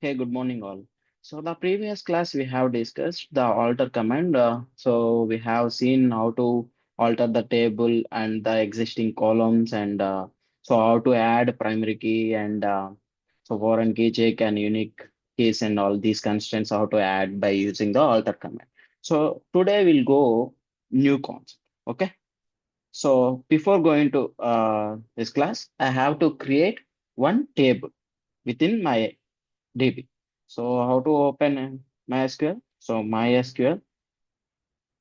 Okay, good morning all. So the previous class we have discussed the alter command. So we have seen how to alter the table and the existing columns and so how to add primary key and so foreign key check and unique keys and all these constraints how to add by using the alter command. So today we'll go new concept. Okay. So before going to this class, I have to create one table within my DB. So how to open MySQL? So MySQL,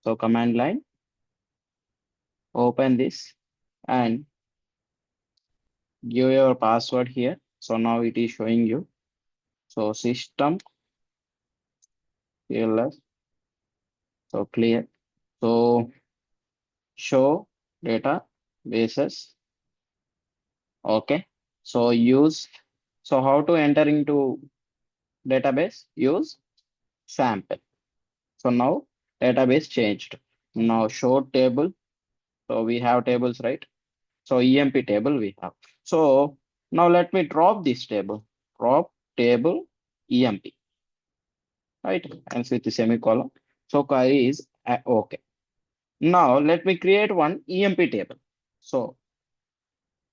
so command line, open this and give your password here. So now it is showing you. So system CLS, so clear. So show data bases. Okay. So use. So how to enter into database? Use sample. So now database changed. Now show table. So we have tables, right? So EMP table we have. So now let me drop this table. Drop table EMP, right? And with the semicolon. So query is okay. Now let me create one EMP table. So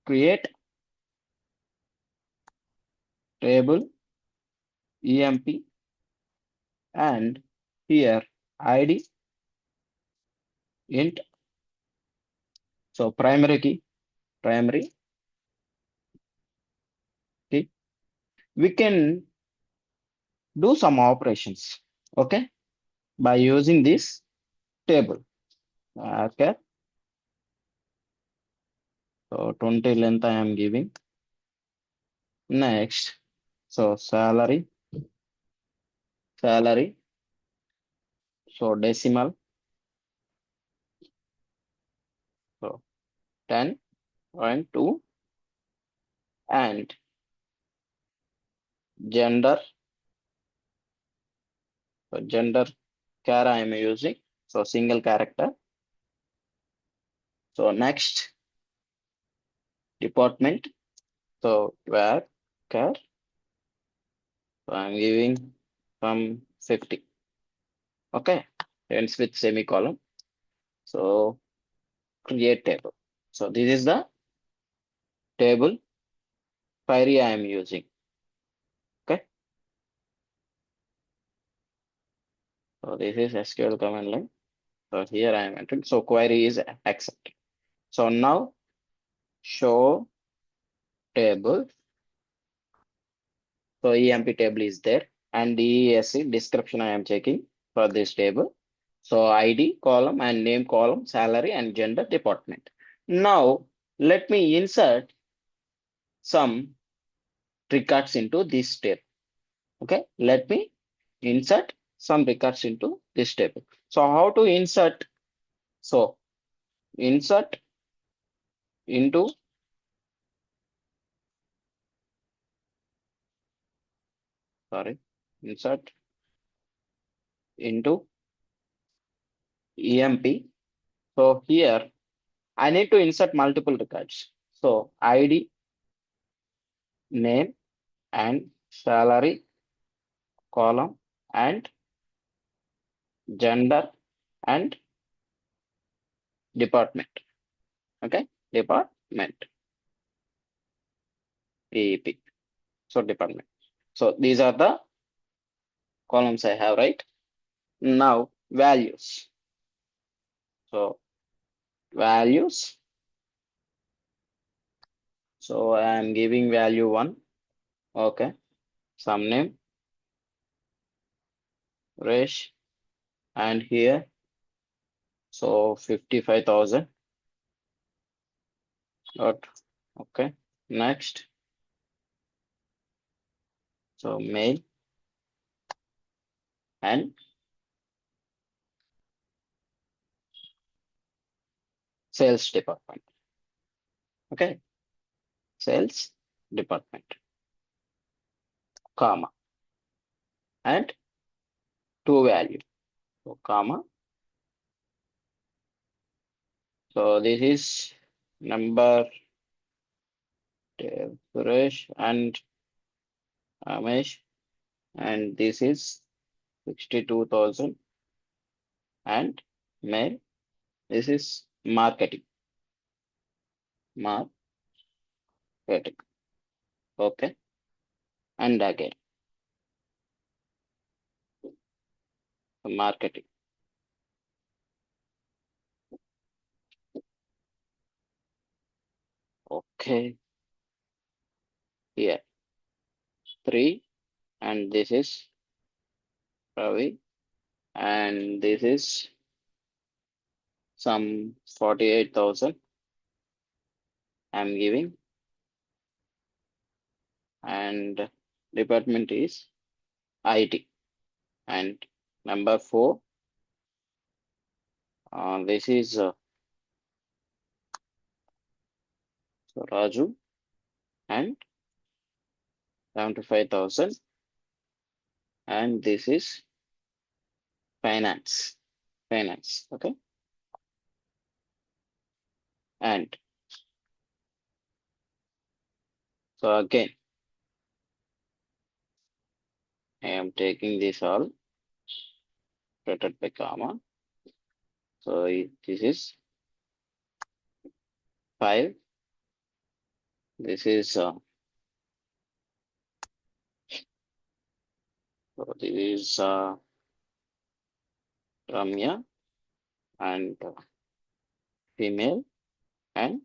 create table EMP and here ID int. So primary key. We can do some operations, okay, by using this table. Okay, so 20 length I am giving. Next, so salary, so decimal, so 10.2 and gender, so gender char I am using, so single character. So next, department, so where char, so I'm giving some 50. Okay, ends with semicolon. So create table. So this is the table query I am using. Okay. So this is SQL command line. So here I am entering. So query is accepted. So now show table. So EMP table is there and DESC description I am checking for this table. So ID column and name column, salary and gender department. Now let me insert some records into this table. Okay, let me insert some records into this table. So how to insert? So insert into, sorry, insert into EMP. So here I need to insert multiple records. So ID, name and salary column and gender and department. Okay, department, EEP. So department. So these are the columns I have, right? Now values. So values. So I am giving value 1. Okay. Some name, Resh, and here. So 55,000. Okay. Next. So mail and sales department. Okay. Sales department, comma, and to value. So comma. So this is number Suresh and Amesh and this is 62,000 and mail. This is marketing. Okay, and again marketing. Okay, here three, and this is Ravi, and this is some 48,000 I'm giving, and department is IT. And number four, this is Raju, and 75,000, and this is finance. Finance, okay, and so again, I am taking this all separated by comma. So this is 5. This is this is Ramya, and female, and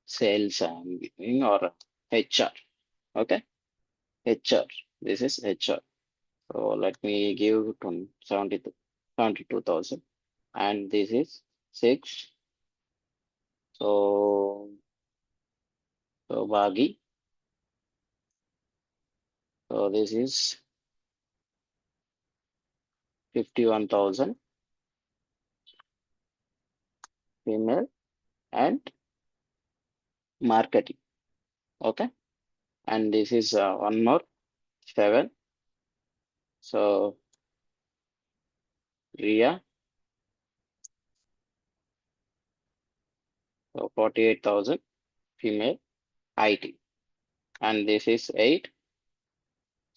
sales I'm giving, or HR. Okay, HR. This is HR. So let me give 72,000, and this is 6. So Bagi. So this is 51,000 female, and marketing. Okay, and this is one more 7. So Ria, so 48,000 female, IT, and this is 8.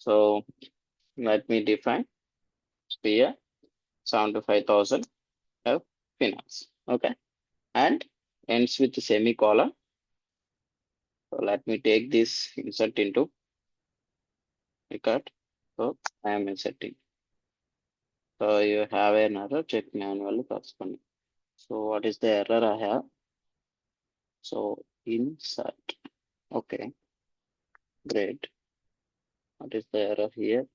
So let me define here 75,000 of finance. Okay, and ends with semicolon. So let me take this insert into record. So I am inserting. So you have an error, check manually corresponding. So what is the error I have? So insert. Okay, great. What is the error here?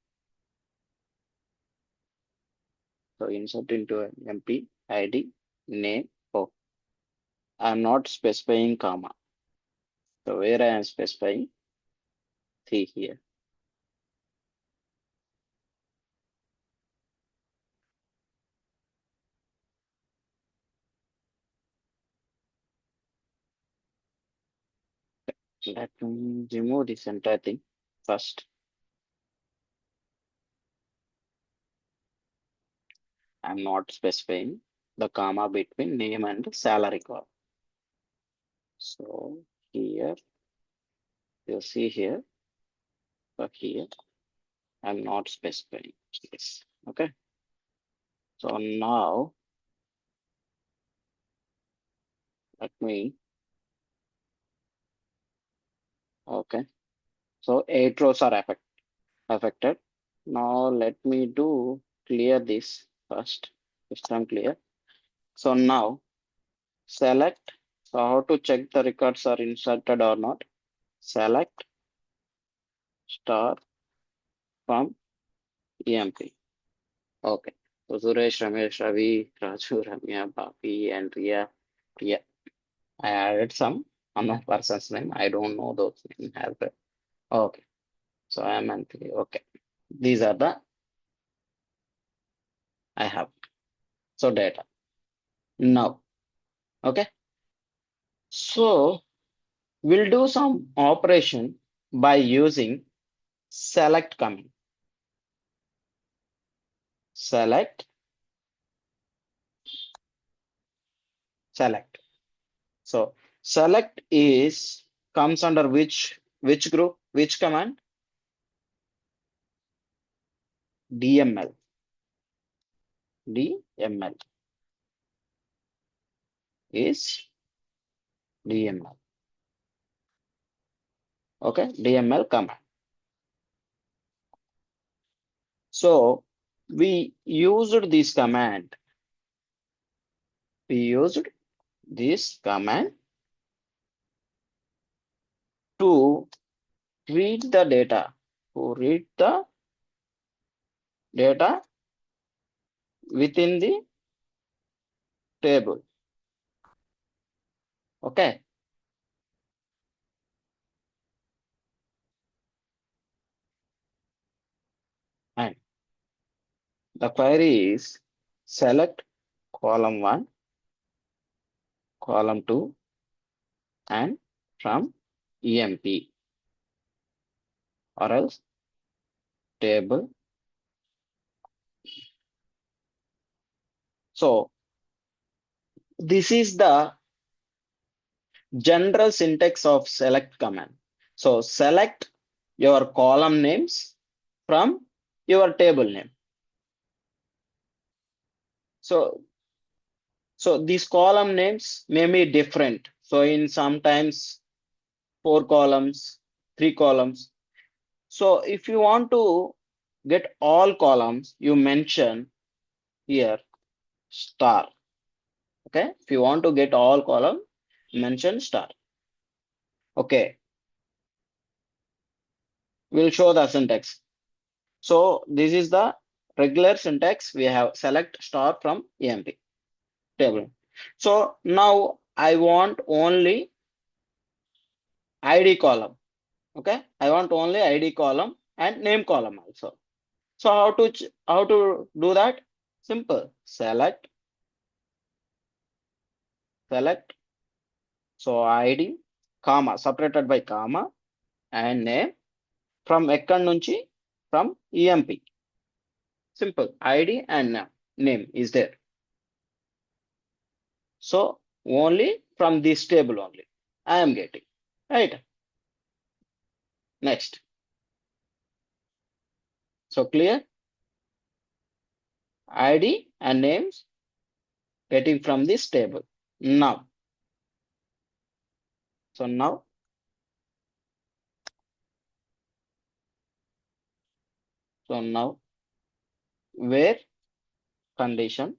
So insert into an MP ID name. Oh, I'm not specifying comma. So where I am specifying, see here. Let me remove this entire thing first. I'm not specifying the comma between name and salary column. So here, you see here, so here, I'm not specifying this. Okay. So now let me, okay. So 8 rows are affected. Now let me do clear this first. System clear. So now select. So how to check the records are inserted or not? Select star from EMP. Okay. So Suresh, Ramesh, Ravi, Raju, Ramya, Bhapi, and Ria. Yeah, I added some unknown person's name. I don't know those names. Okay. So I am Anthony. Okay. These are the I have. So data. Now, okay. So we'll do some operation by using select command. Select, select. So select is comes under which group, which command? DML. DML is DML. Okay, DML command. So we used this command. We used this command to read the data. To read the data within the table. Okay. And the query is select column 1, column 2, and from EMP or else table. So this is the general syntax of select command. So select your column names from your table name. So these column names may be different. So in sometimes 4 columns, 3 columns. So if you want to get all columns, you mention here star. Okay. If you want to get all column, mention star. Okay. We'll show the syntax. So this is the regular syntax. We have select star from EMP table. So now I want only ID column. Okay. I want only ID column and name column also. So how to do that? Simple. Select. So ID, comma, separated by comma and name from ekkడి నుంచి from EMP. Simple. ID and name is there. So only from this table only I am getting. Right. Next. So clear? ID and names getting from this table. Now. So now where condition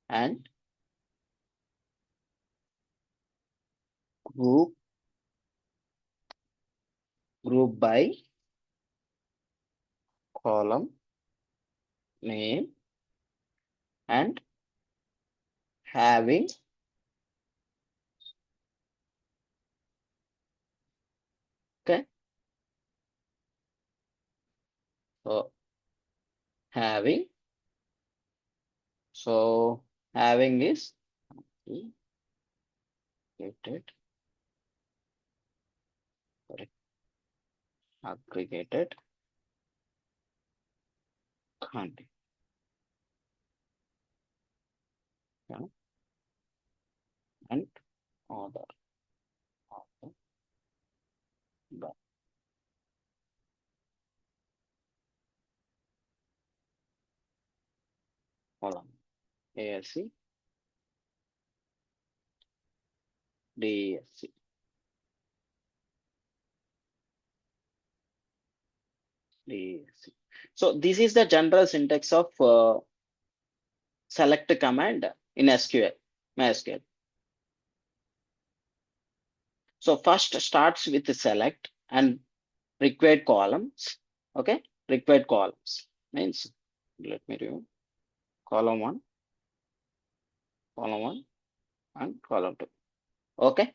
and group by column name and having okay. So having having is aggregated, sorry, aggregated content. Yeah, and order of the column ASC DSC. DSC. So this is the general syntax of select command in SQL, MySQL. So first starts with the select and required columns. Okay, required columns means let me remove column 1, and column 2. Okay,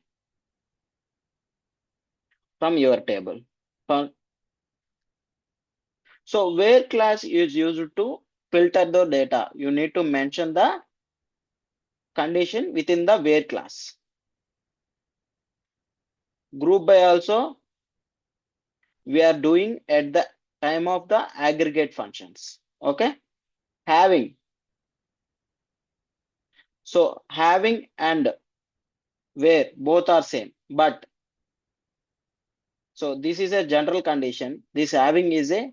from your table. So where class is used to filter the data, you need to mention the condition within the where class. Group by also we are doing at the time of the aggregate functions. Okay, having. So having and where both are same, but So this is a general condition. This having is a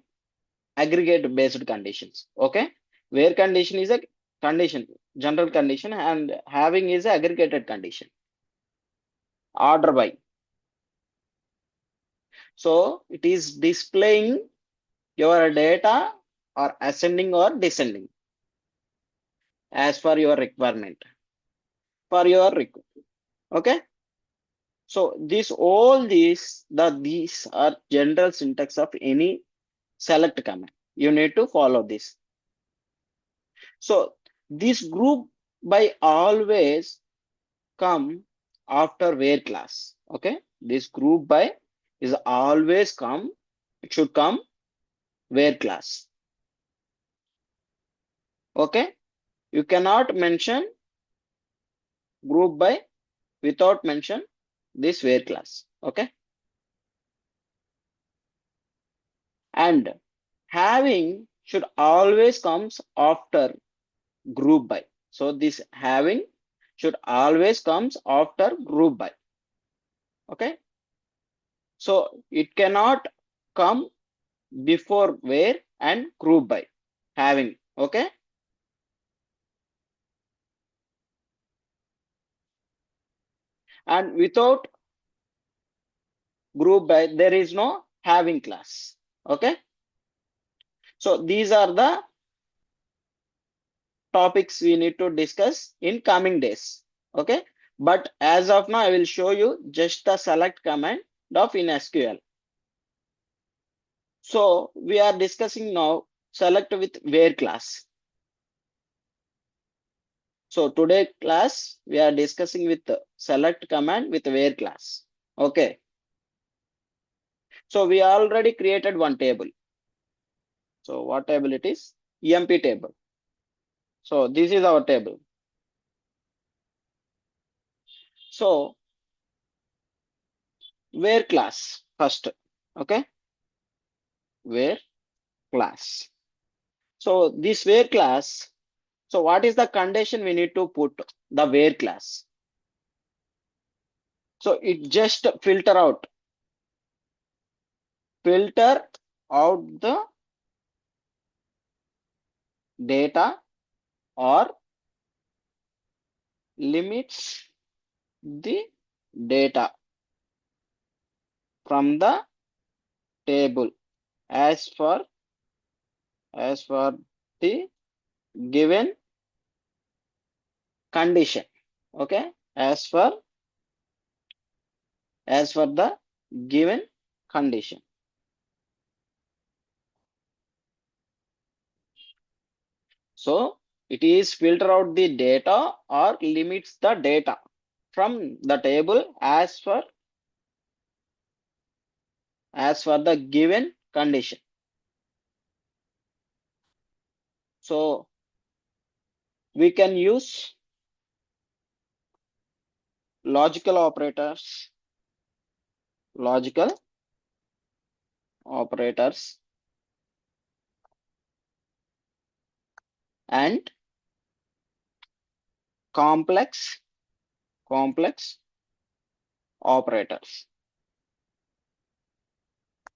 aggregate based conditions. Okay. Where condition is a condition, general condition, and having is a aggregated condition. Order by. So it is displaying your data or ascending or descending as per your requirement. For your okay. So this all these are general syntax of any select command. You need to follow this. So this group by always come after where class. Okay, this group by is always come. It should come where class. Okay, you cannot mention group by without mention this where class. Okay, and having should always comes after group by. So this having should always comes after group by. Okay, so it cannot come before where and group by having. Okay, and without group by there is no having class. Okay, so these are the topics we need to discuss in coming days. Okay, but as of now I will show you just the select command of in SQL. So we are discussing now select with where class. So today class we are discussing with the select command with where class. Okay, so we already created one table. So what table it is? EMP table. So this is our table. So where class first. Okay, where class. So this where class. So what is the condition we need to put the where class? So it just filter out the data or limits the data from the table as for the given condition. Okay, as for the given condition. So it is filter out the data or limits the data from the table as for the given condition. So we can use logical operators and complex operators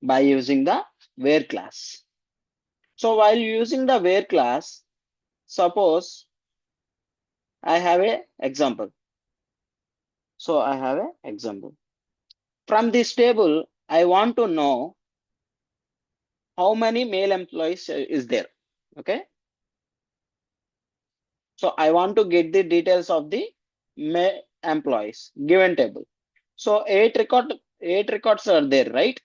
by using the where class. So while using the where class, suppose I have a example. So I have an example. From this table, I want to know how many male employees is there. Okay. So I want to get the details of the male employees given table. So eight records are there, right?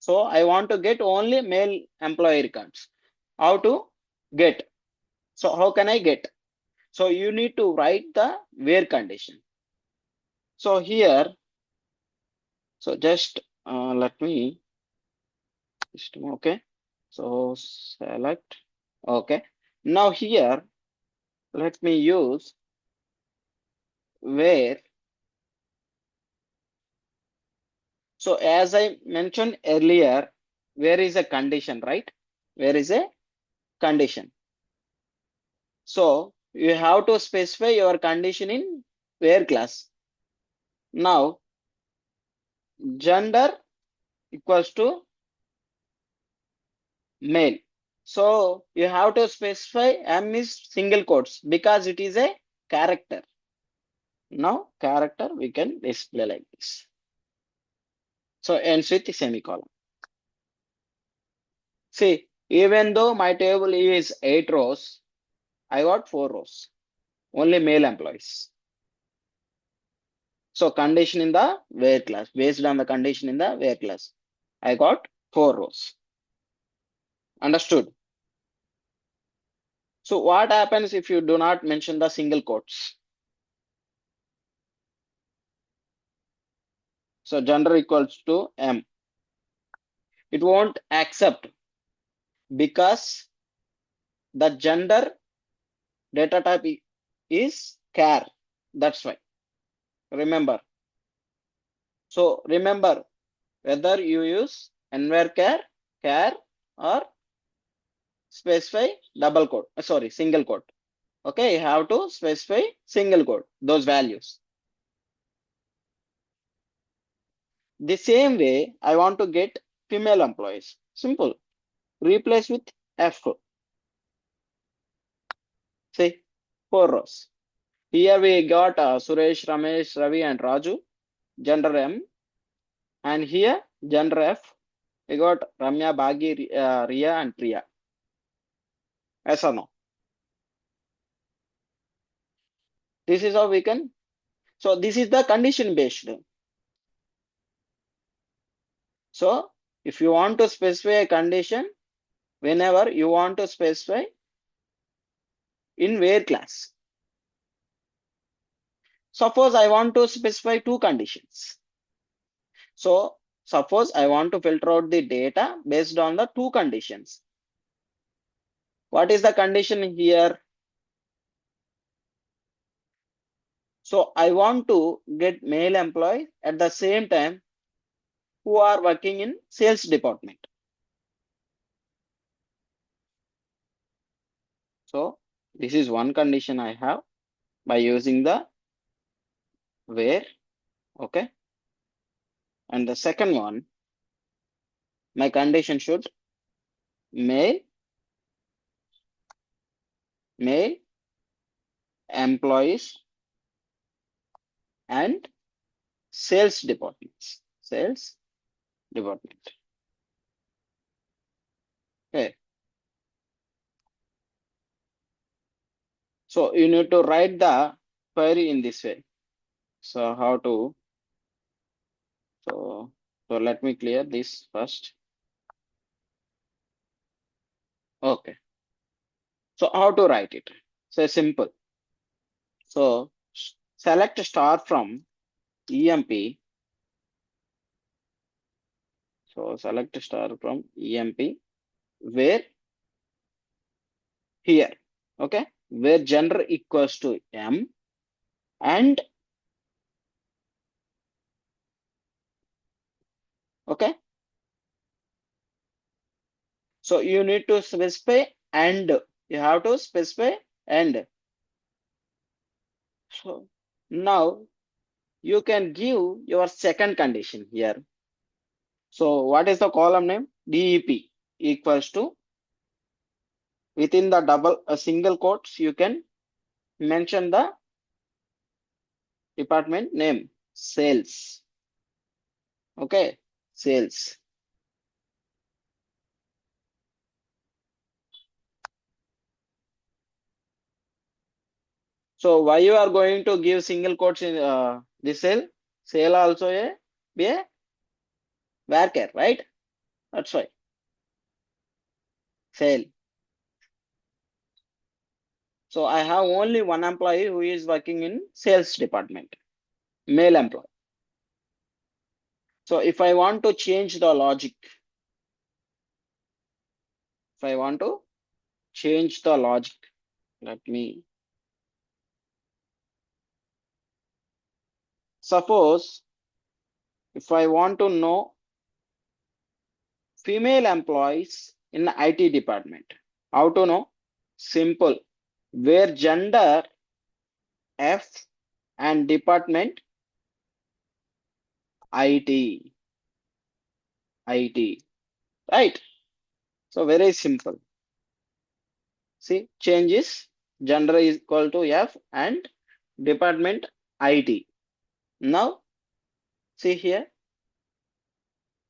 So I want to get only male employee records. How to get? So how can I get? So you need to write the where condition. So here, so just let me, okay. So select, okay. Now here, let me use where. So as I mentioned earlier, where is a condition, right? Where is a condition? So you have to specify your condition in where class. Now gender equals to male. So you have to specify M is single quotes because it is a character. Now character we can display like this. So ends with semicolon. See, even though my table is 8 rows, I got 4 rows. Only male employees. So condition in the where class, based on the condition in the where class, I got 4 rows. Understood? So what happens if you do not mention the single quotes? So gender equals to M. It won't accept because the gender data type is char. That's why. Remember. So remember whether you use envar char or specify double quote. Sorry, single quote. Okay, you have to specify single quote, those values. The same way, I want to get female employees. Simple. Replace with F. See, 4 rows. Here we got Suresh, Ramesh, Ravi, and Raju, gender M. And here, gender F, we got Ramya, Bhagi, Ria, and Priya. Yes or no? This is how we can. So this is the condition based. So if you want to specify a condition, whenever you want to specify in where class. Suppose I want to specify 2 conditions. So suppose I want to filter out the data based on the 2 conditions. What is the condition here? So I want to get male employees at the same time who are working in sales department. So this is one condition I have by using the where. Okay. And the second one, my condition should male employees and sales departments. Sales department. Okay. So you need to write the query in this way. So how to, so let me clear this first. Okay. So how to write it? So simple. So select star from EMP. So select star from EMP where here. Okay. Where gender equals to M and okay. So you need to specify and you have to specify and. So now you can give your second condition here. So what is the column name? DEP equals to within the double single quotes you can mention the department name sales. Okay, sales. So why you are going to give single quotes in this cell? Sale also be a varchar, right? That's why sale. So I have only one employee who is working in sales department, male employee. So if I want to change the logic, if I want to change the logic, let me suppose if I want to know female employees in the IT department, how to know? Simple. Where gender F and department IT. IT, right? So very simple. See, change is gender is equal to F and department IT. Now, see here,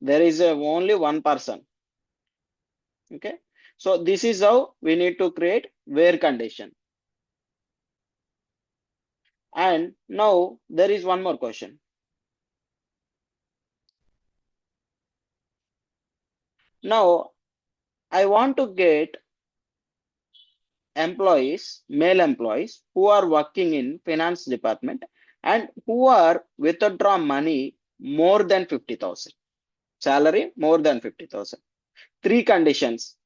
there is only one person. Okay. So this is how we need to create where condition. And now there is one more question. Now I want to get employees, male employees who are working in finance department and who are withdraw money more than 50,000. Salary more than 50,000. Three conditions.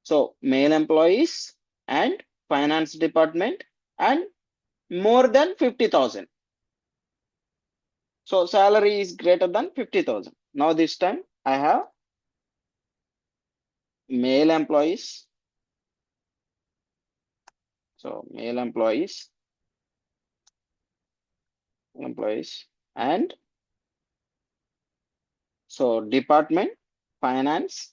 So male employees and finance department and more than 50,000. So salary is greater than 50,000. Now this time I have male employees. So male employees and so department finance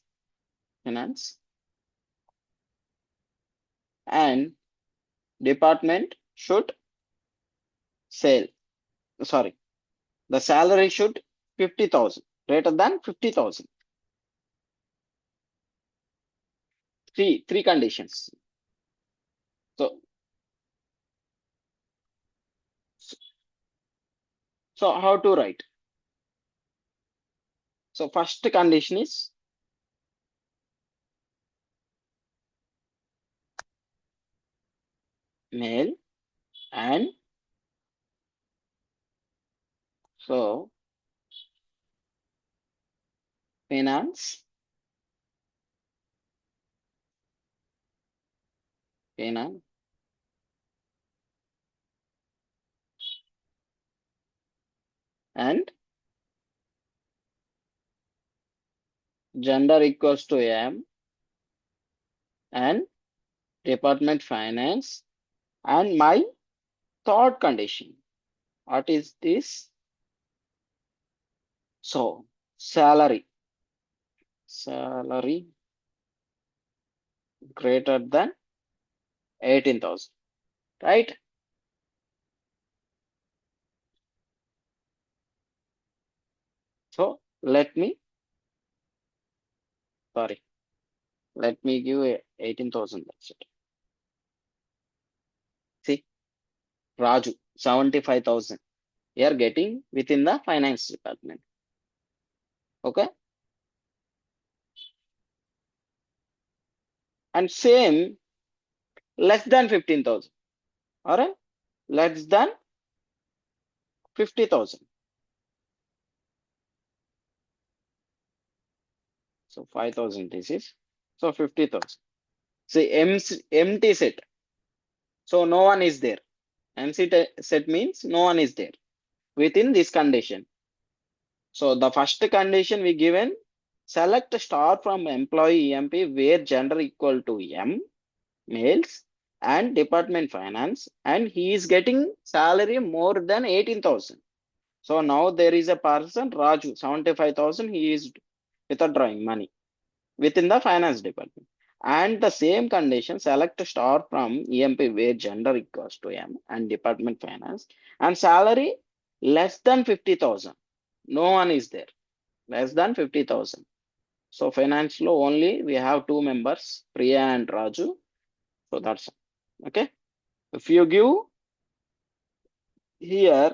and department should sell. Sorry, the salary should 50,000 greater than 50,000. Three conditions. So so how to write? So first condition is male and so finance finance and gender equals to M and department finance and my third condition. What is this? So salary greater than 18,000, right? So sorry, let me give a 18,000. That's it. See, Raju, 75,000. We are getting within the finance department. Okay. And same less than 15,000. All right. Less than 50,000. So 5,000 this is. So 50,000. See, empty set. So no one is there. MC set means no one is there within this condition. So the first condition we given, select star from employee EMP where gender equal to M, males, and department finance, and he is getting salary more than 18,000. So now there is a person, Raju, 75,000, he is withdrawing money within the finance department. And the same condition, select star from EMP where gender equals to M and department finance and salary less than 50,000. No one is there, less than 50,000. So finance law only we have two members, Priya and Raju. So that's okay. If you give here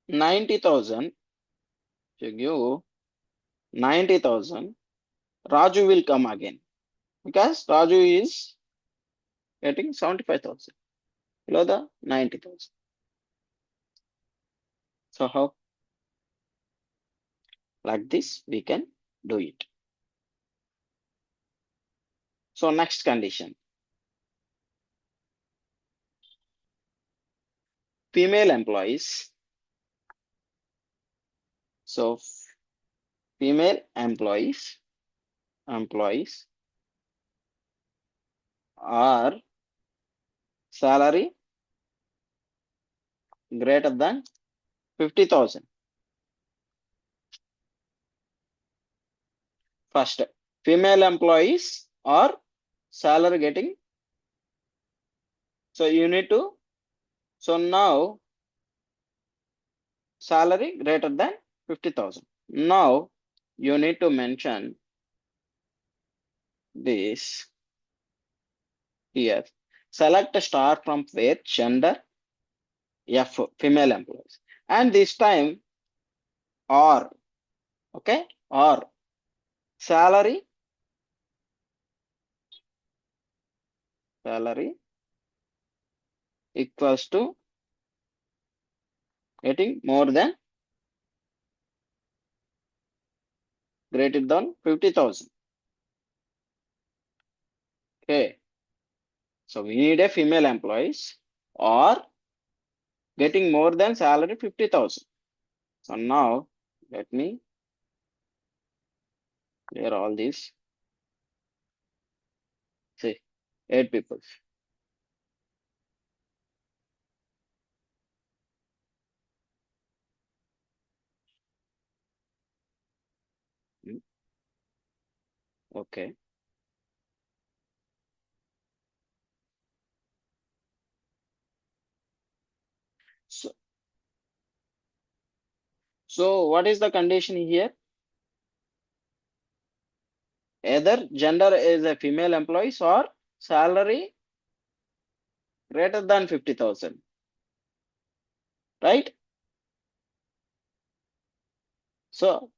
90,000, if you give 90,000, Raju will come again because Raju is getting 75,000 below the 90,000. So how? Like this we can do it. So next condition, female employees. So female employees are salary greater than 50,000. First, female employees or salary getting. So you need to, so now salary greater than 50,000. Now you need to mention this here. Select a star from where gender F female employees. And this time or, okay, or salary equals to getting more than greater than 50,000. Okay. So we need a female employees or getting more than salary 50,000. So now let me clear all these. See, 8 people. Hmm, okay. So, so what is the condition here? Either gender is a female employees or salary greater than 50,000, right? So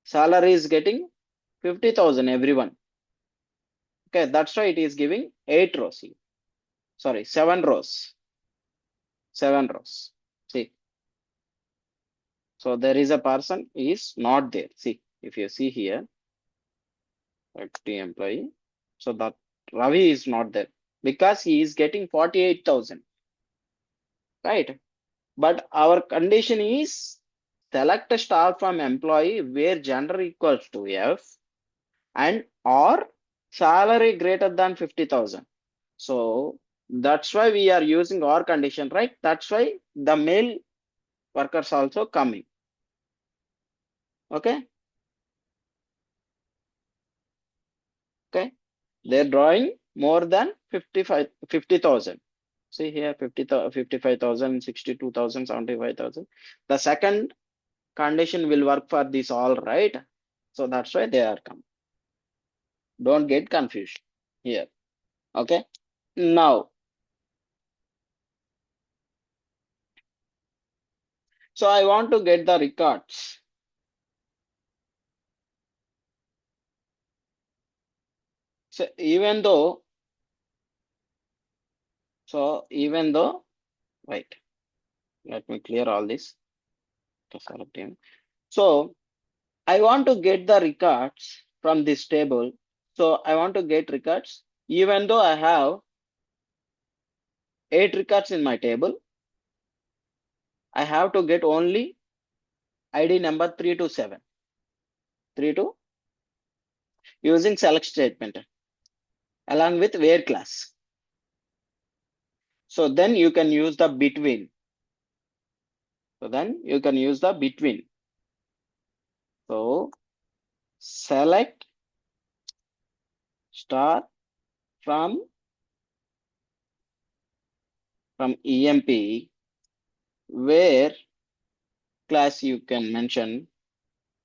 salary is getting 50,000 everyone. Okay, that's why it is giving 8 rows here. Sorry, 7 rows. 7 rows. See, so there is a person is not there. See, if you see here, active employee. So that Ravi is not there because he is getting 48,000, right? But our condition is select a star from employee where gender equals to F and or salary greater than 50,000. So that's why we are using or condition, right? That's why the male workers also coming. Okay. Okay. They're drawing more than 50,000. See here 55,000, 62,000, 75,000. The second condition will work for this all, right? So that's why they are come. Don't get confused here. Okay. Now, so I want to get the records. So even though, wait, let me clear all this. So I want to get the records from this table. So I want to get records, even though I have 8 records in my table, I have to get only ID number 3 to 7. 3 to using select statement along with where class. So then you can use the between. So select star from EMP where class you can mention.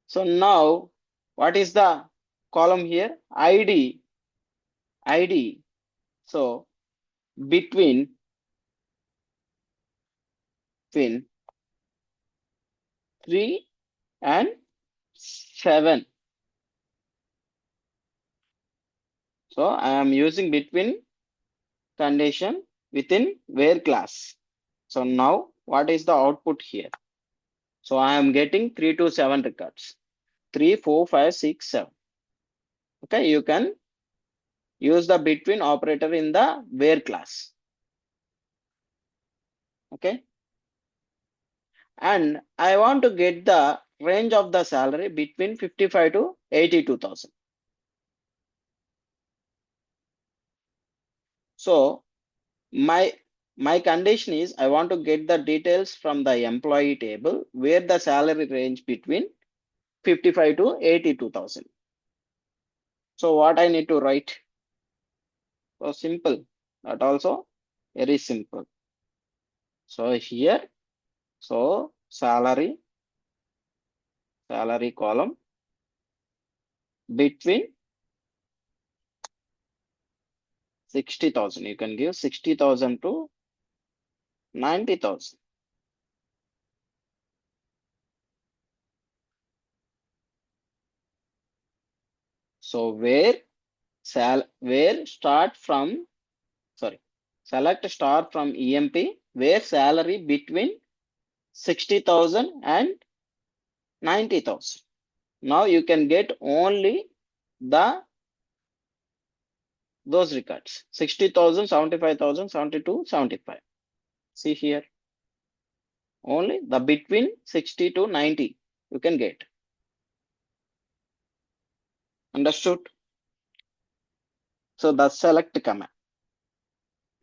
So now what is the column here? ID. So between 3 and 7. So I am using between condition within where class. So now what is the output here? So I am getting 3 to 7 records. 3, 4, 5, 6, 7. Okay, you can use the between operator in the where class. Okay. And I want to get the range of the salary between 55 to 82,000. So my condition is I want to get the details from the employee table where the salary range between 55 to 82,000. So what I need to write? So simple. That also very simple. So here, so salary column between 60,000. You can give 60,000 to 90,000. So where start from, sorry, select start from EMP where salary between 60,000 and 90,000. Now you can get only the those records 60,000, 75,000, 72, 75. See here, only the between 60 to 90 you can get. Understood? So the select command,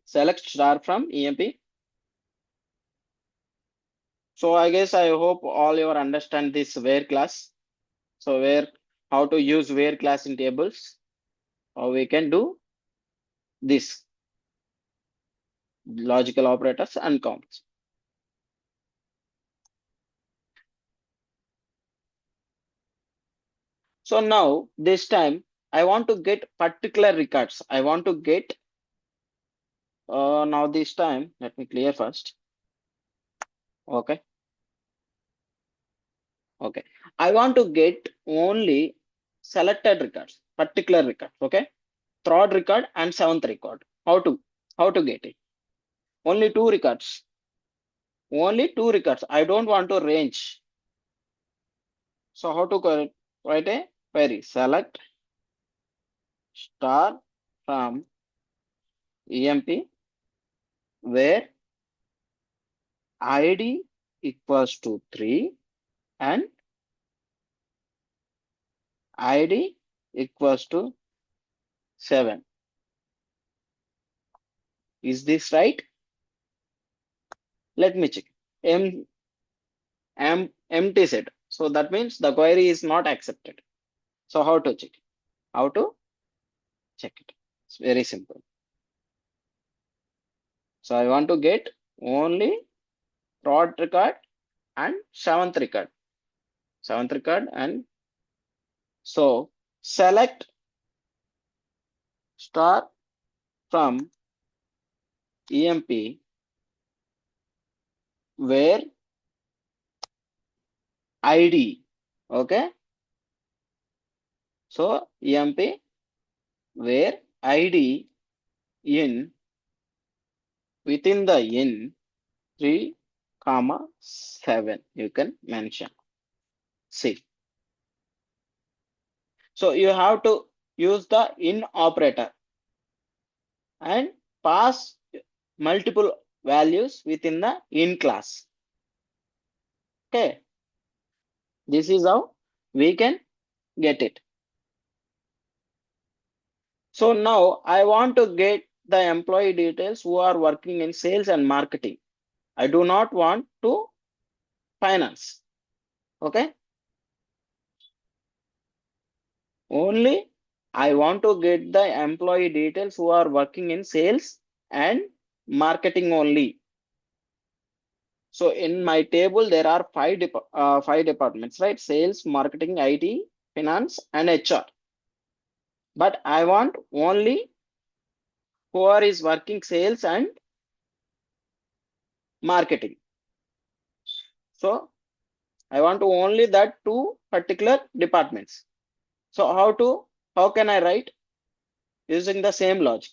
select star from EMP. So I guess I hope all you understand this where class. So where, how to use where class in tables, or we can do this logical operators and counts. So now this time I want to get particular records. I want to get now this time, let me clear first. Okay. Okay. I want to get only selected records, particular records. Okay. Third record and seventh record. How to get it? Only two records. Only two records. I don't want to range. So how to write a query? Select star from EMP where ID equals to 3 and ID equals to 7. Is this right? Let me check. Empty set. So that means the query is not accepted. So how to check? How to check it? It's very simple. So I want to get only third record and seventh record. Seventh record, and so select star from EMP where ID. Okay. So EMP where ID in within the in 3 comma 7 you can mention. See, so you have to use the in operator and pass multiple values within the in class. Okay, this is how we can get it. So now I want to get the employee details who are working in sales and marketing. I do not want to finance. Okay, only I want to get the employee details who are working in sales and marketing only. So in my table, there are five departments, right? Sales, marketing, IT, finance, and HR. But I want only who are is working sales and marketing. So I want to only that two particular departments. So how can I write using the same logic?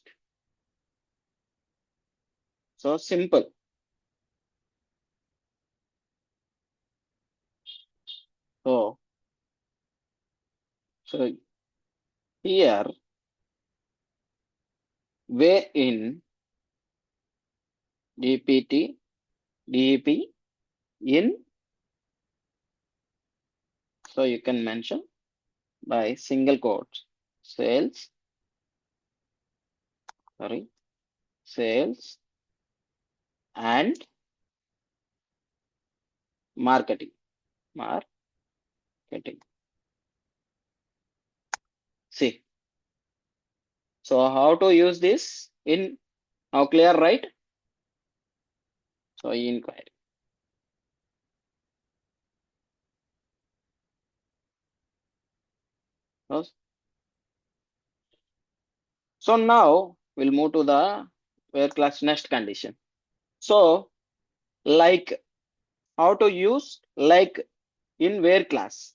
So simple. So so here where in DPT, DEP in, so you can mention by single quotes sales, sorry, sales and marketing. Marketing. See, so how to use this in now clear, right? So inquiry. Yes. So now we'll move to the where class next condition. So like how to use like in where class.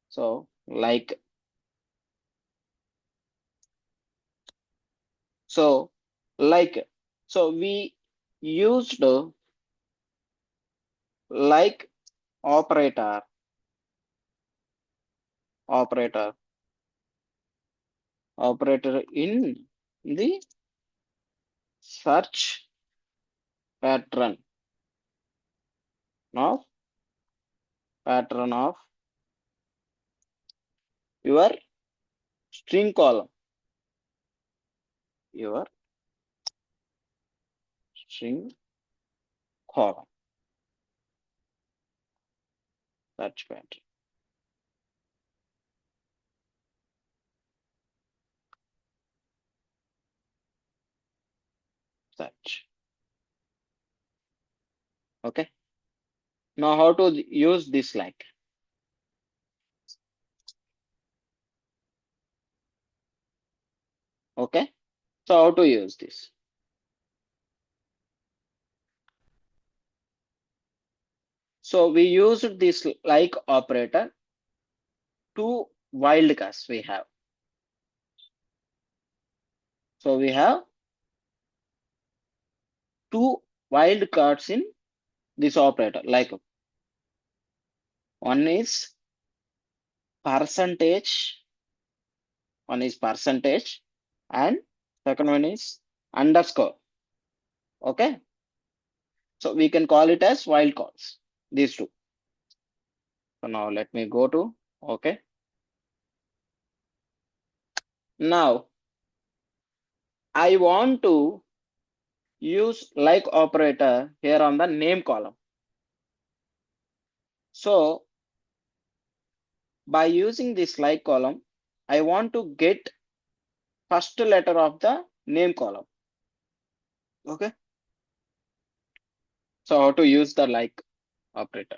So like so like so we used like operator operator in the search pattern of pattern of your string column, your string column, search pattern, search. Okay. Now how to use this like? Okay. So how to use this? So we used this like operator to wildcards we have. So we have two wildcards in this operator. Like one is percentage, and second one is underscore. Okay. So we can call it as wildcards. These two. So now let me go to okay. Now I want to use like operator here on the name column. So by using this like column, I want to get first letter of the name column. Okay. So how to use the like operator?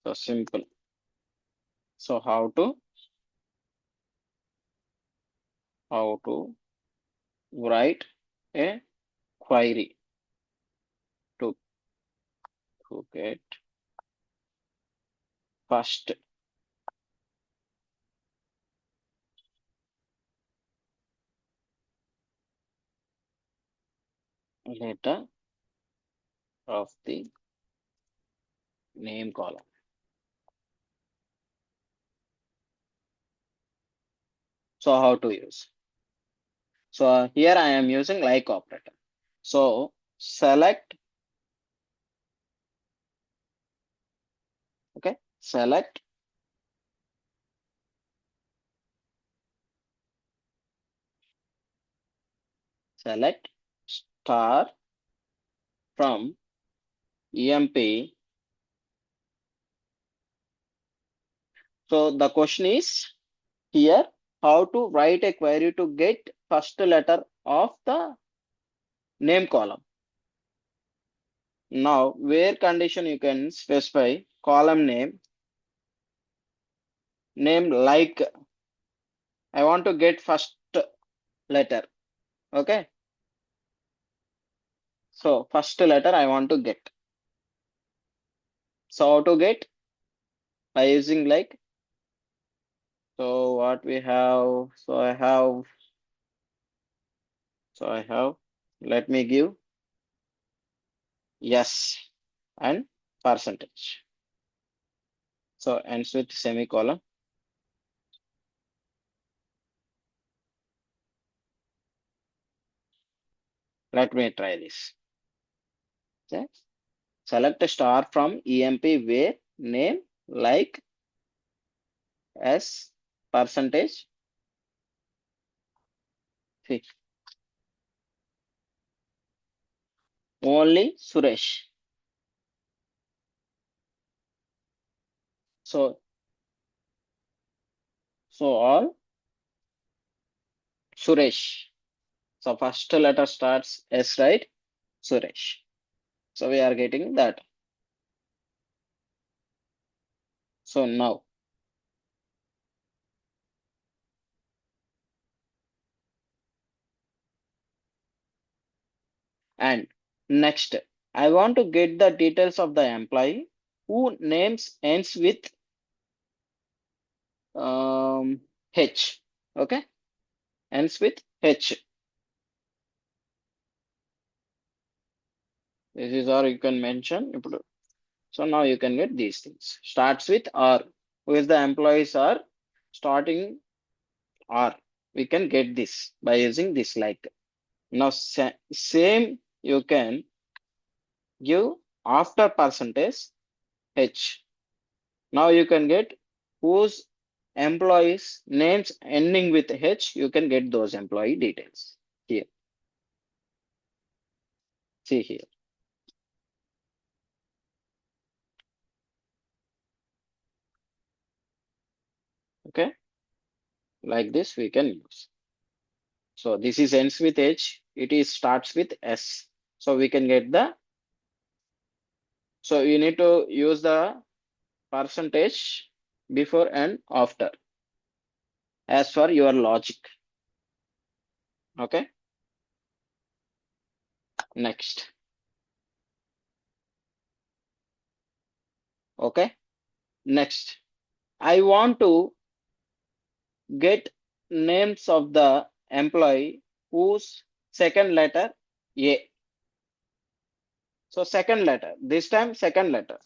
So simple. So how to write a query to get first letter of the name column. So how to use? So here I am using like operator. So select, okay, select star from EMP. So the question is here how to write a query to get first letter of the name column. Now where condition you can specify column name like I want to get first letter. Okay. So first letter I want to get. So how to get? By using like, so what we have, so I have, let me give yes and percentage. So ends with semicolon. Let me try this. Okay. Select a star from EMP where name like as percentage. See, only Suresh. So So all Suresh. So first letter starts S, right? Suresh. So we are getting that. So now, and next, I want to get the details of the employee who names ends with H. Okay, ends with H. This is or you can mention. So now you can get these things. Starts with R. Who is the employees are starting R. We can get this by using this like. Now same you can give after percentage H. Now you can get whose employees names ending with H. You can get those employee details here. See here. Okay. Like this we can use. So this is ends with H. It is starts with S. So we can get the. So you need to use the percentage before and after as for your logic. Okay. Next. Okay. Next. I want to get names of the employee whose second letter A. So second letter, this time second letter.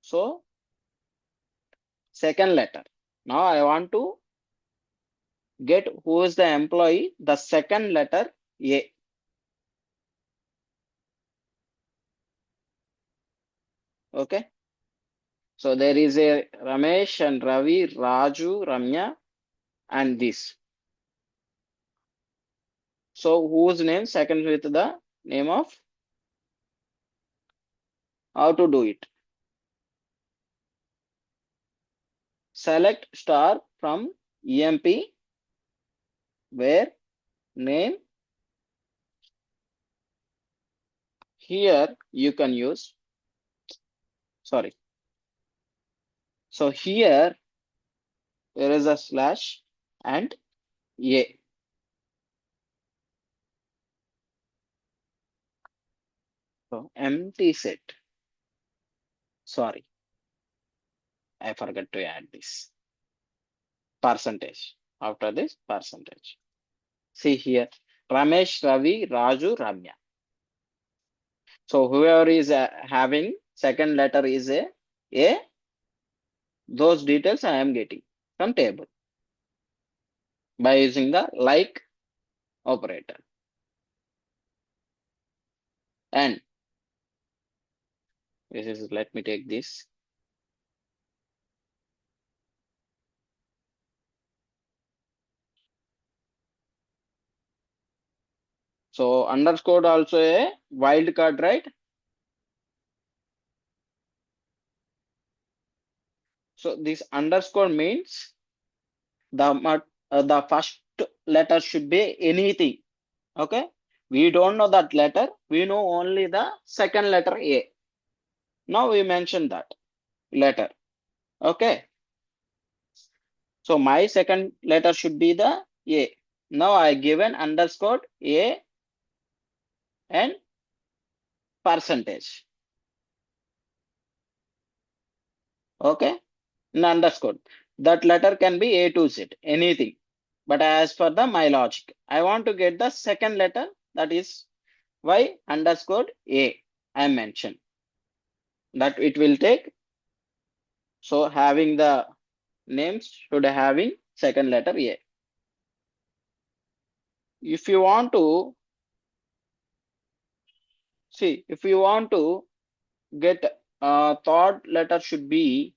So second letter. Now I want to get who is the employee, the second letter A. Okay. So there is a Ramesh and Ravi, Raju, Ramya, and this. So whose name second with the name of how to do it. Select star from EMP where name here you can use. Sorry. So here there is a slash and A. So empty set. Sorry, I forgot to add this percentage. After this percentage. See here, Ramesh, Ravi, Raju, Ramya. So whoever is having second letter is A. Those details I am getting from table by using the like operator. And this is, let me take this. So underscore also a wild card, right? So this underscore means the first letter should be anything. Okay. We don't know that letter. We know only the second letter A. Now we mention that letter. Okay. So my second letter should be the A. Now I given underscore A and percentage. Okay. And underscore. That letter can be A to Z, anything. But as per the my logic, I want to get the second letter, that is Y underscore A. I mentioned that it will take. So having the names should having second letter A. If you want to see, if you want to get third letter should be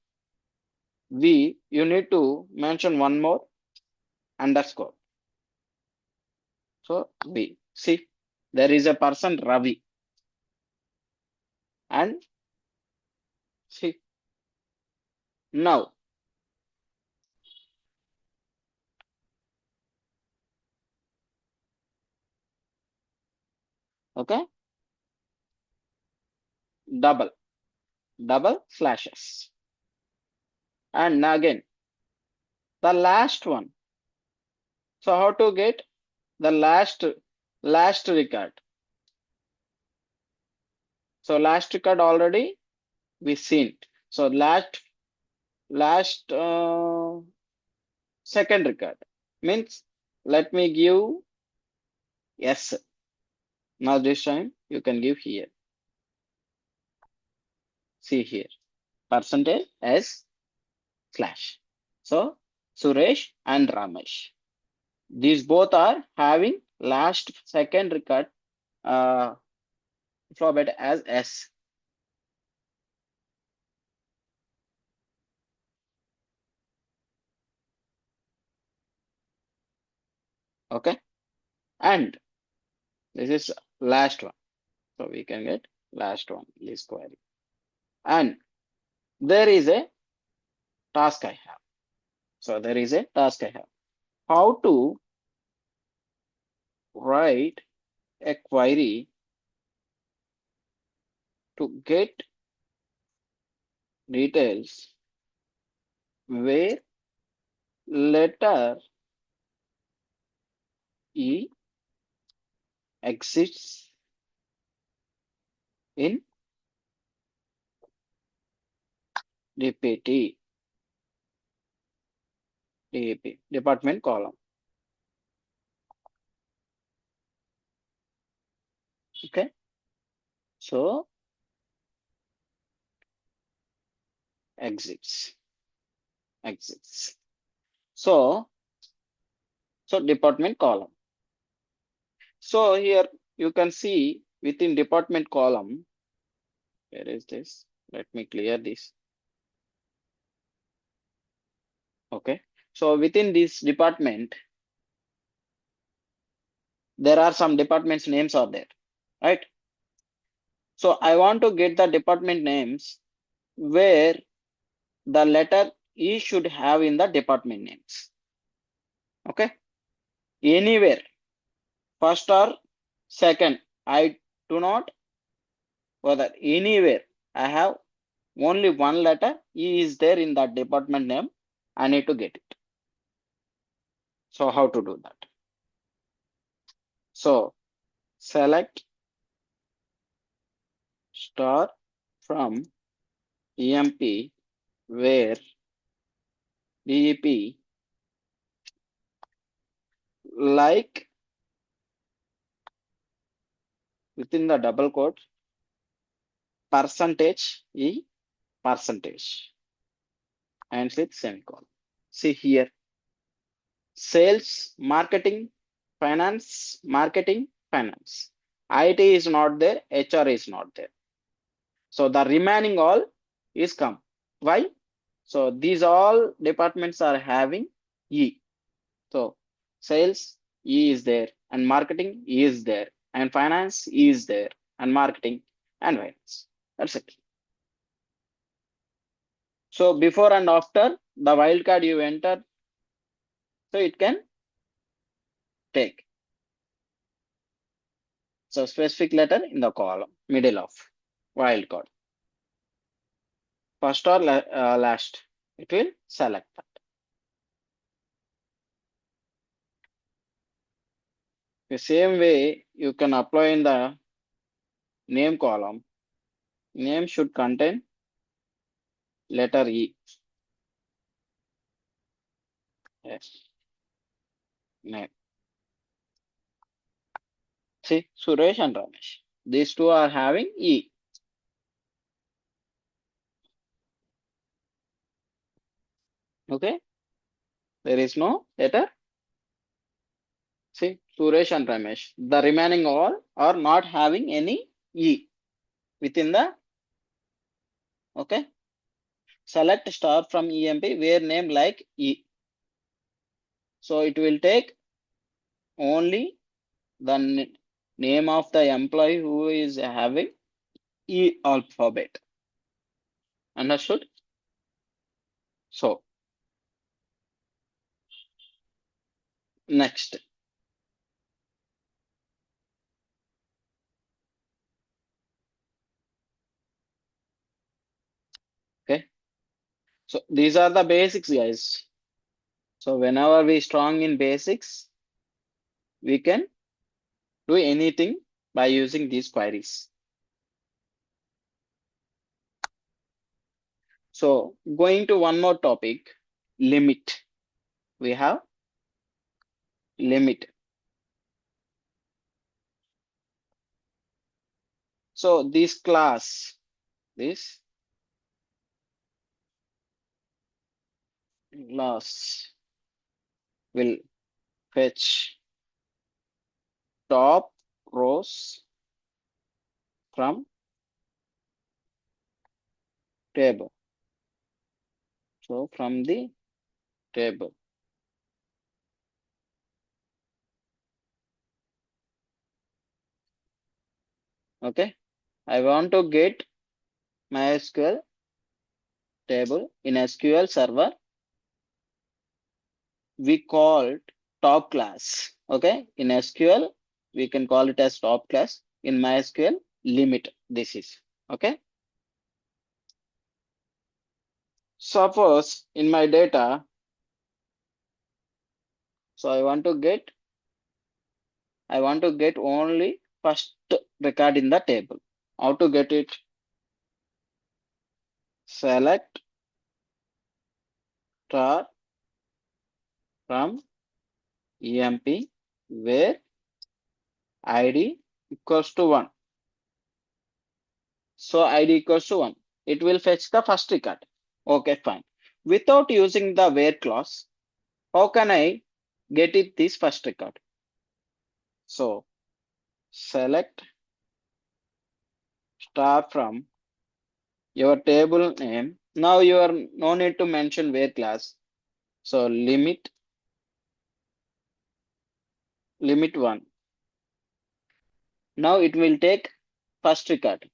V, you need to mention one more underscore. So V. See, there is a person Ravi, and see now Okay, double slashes. And again, the last one. So how to get the last record? So last record already we seen. So last second record means let me give yes. Now this time you can give here. See here percentage s slash. So Suresh and Ramesh. These both are having last second record alphabet as S. Okay. And this is last one. So we can get last one, this query. And there is a task I have. So there is a task I have. How to write a query to get details where letter E exists in DPT, DP, department column. Okay. So exits. So department column. So here you can see within department column, where is this? Let me clear this. Okay. So within this department, there are some departments names are there, right? So I want to get the department names where the letter E should have in the department names. Okay. Anywhere, first or second, I do not bother anywhere. I have only one letter E is there in that department name. I need to get it. So how to do that? So select star from EMP where DEP like within the double quote percentage E percentage and with semicolon. See here sales, marketing, finance, IT is not there, HR is not there. So the remaining all is come. Why? So these all departments are having E. So sales E is there and marketing E is there and finance E is there and marketing and finance. That's it. So before and after the wildcard you enter, so it can take. So specific letter in the column, middle of wildcard. First or last, it will select that. The same way you can apply in the name column. Name should contain letter E. Yes. Name. See, Suresh and Ramesh. These two are having E. Okay. There is no letter. See, Suresh and Ramesh. The remaining all are not having any E within the. Okay. Select star from EMP where name like E. So it will take only the name of the employee who is having E alphabet. Understood? So next, So these are the basics, guys. So whenever we strong in basics, we can do anything by using these queries. So going to one more topic, limit. We have limit. So this class will fetch top rows from table. So from the table. Okay. I want to get MySQL table in SQL server. We called top class. Okay. In SQL, we can call it as top class. In MySQL, limit. This is okay. Suppose in my data, so I want to get only first record in the table. How to get it? Select star from EMP where ID equals to 1. So ID equals to 1. It will fetch the first record. Okay, fine. Without using the where clause, how can I get it this first record? So select star from your table name. Now you are no need to mention where class. So limit 1. Now it will take first record.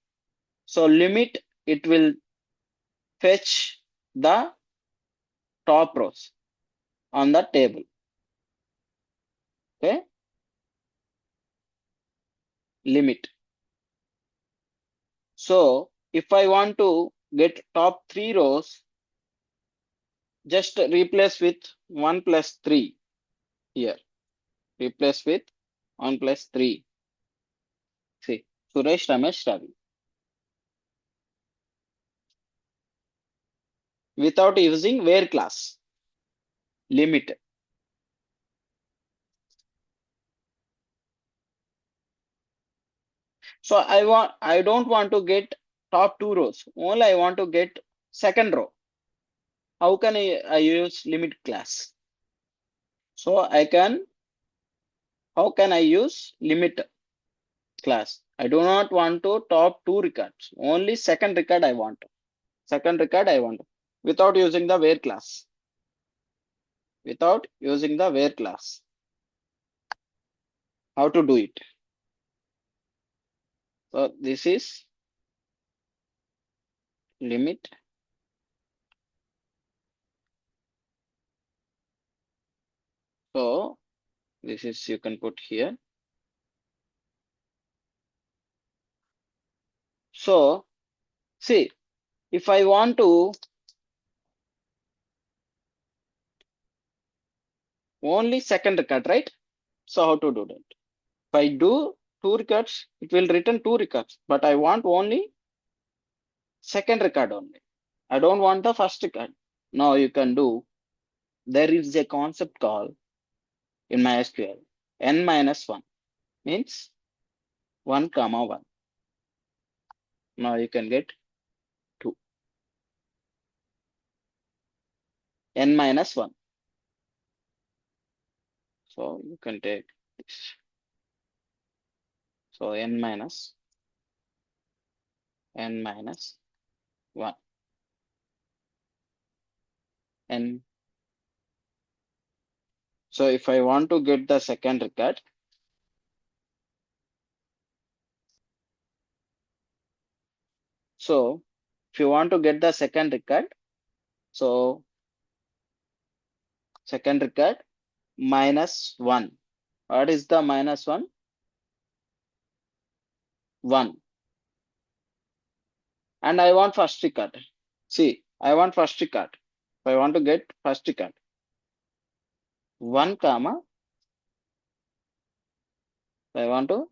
So limit, it will fetch the top rows on the table. Okay. Limit. So if I want to get top 3 rows, just replace with 1 plus 3 here. Replace with 1 plus 3. See, Suresh, Ramesh, Ravi. Without using where class. Limit. So I don't want to get top 2 rows. Only I want to get second row. How can I use limit class? So how can I use limit class? I do not want to top 2 records. Only second record I want. Without using the where class. How to do it? So this is limit. So this is, you can put here. So see, if I want to only second record, right? So how to do that? If I do 2 records, it will return 2 records, but I want only second record only. I don't want the first record. Now you can do, there is a concept called in MySQL n minus 1 means 1 comma 1. Now you can get 2 n minus 1. So you can take this. So n minus 1 n. So if I want to get the second record, so if you want to get the second record, so second record minus 1. What is the minus 1? 1. And I want first record. See, I want first record. If I want to get first record, 1 comma, if I want to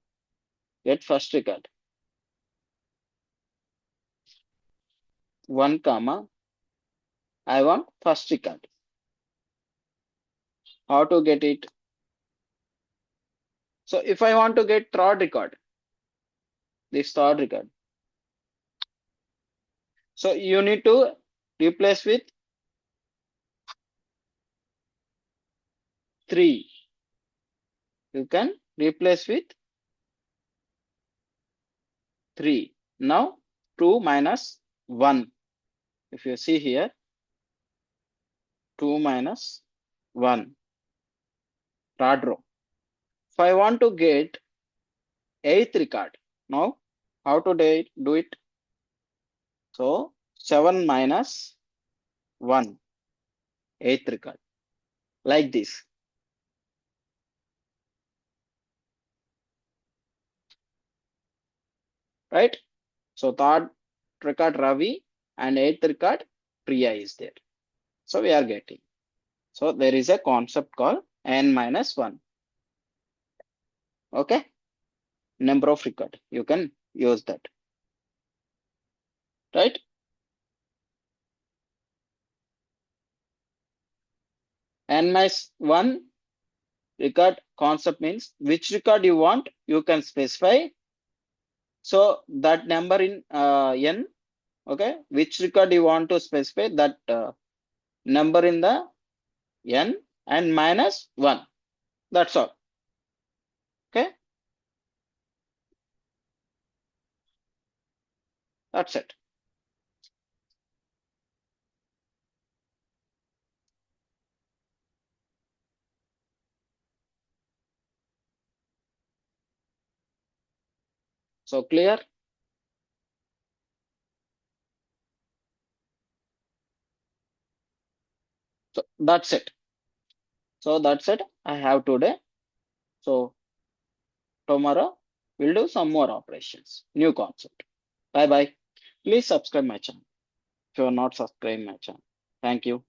get first record, 1 comma, I want first record. How to get it? So if I want to get third record, this third record, so you need to replace with 3. You can replace with 3. Now 2 minus 1. If you see here, 2 minus 1, third row. If I want to get 8th record, now how to do it? So 7 minus 1, 8th record, like this. Right? So third record Ravi and 8th record Priya is there. So we are getting. So there is a concept called n minus 1. Okay. Number of record. You can use that. Right? N minus 1 record concept means which record you want, you can specify. So that number in n, okay, which record you want to specify, that number in the n and minus 1. That's all. Okay. That's it. So clear? So that's it. So that's it I have today. So tomorrow we'll do some more operations, new concept. Bye bye. Please subscribe my channel if you are not subscribed my channel. Thank you.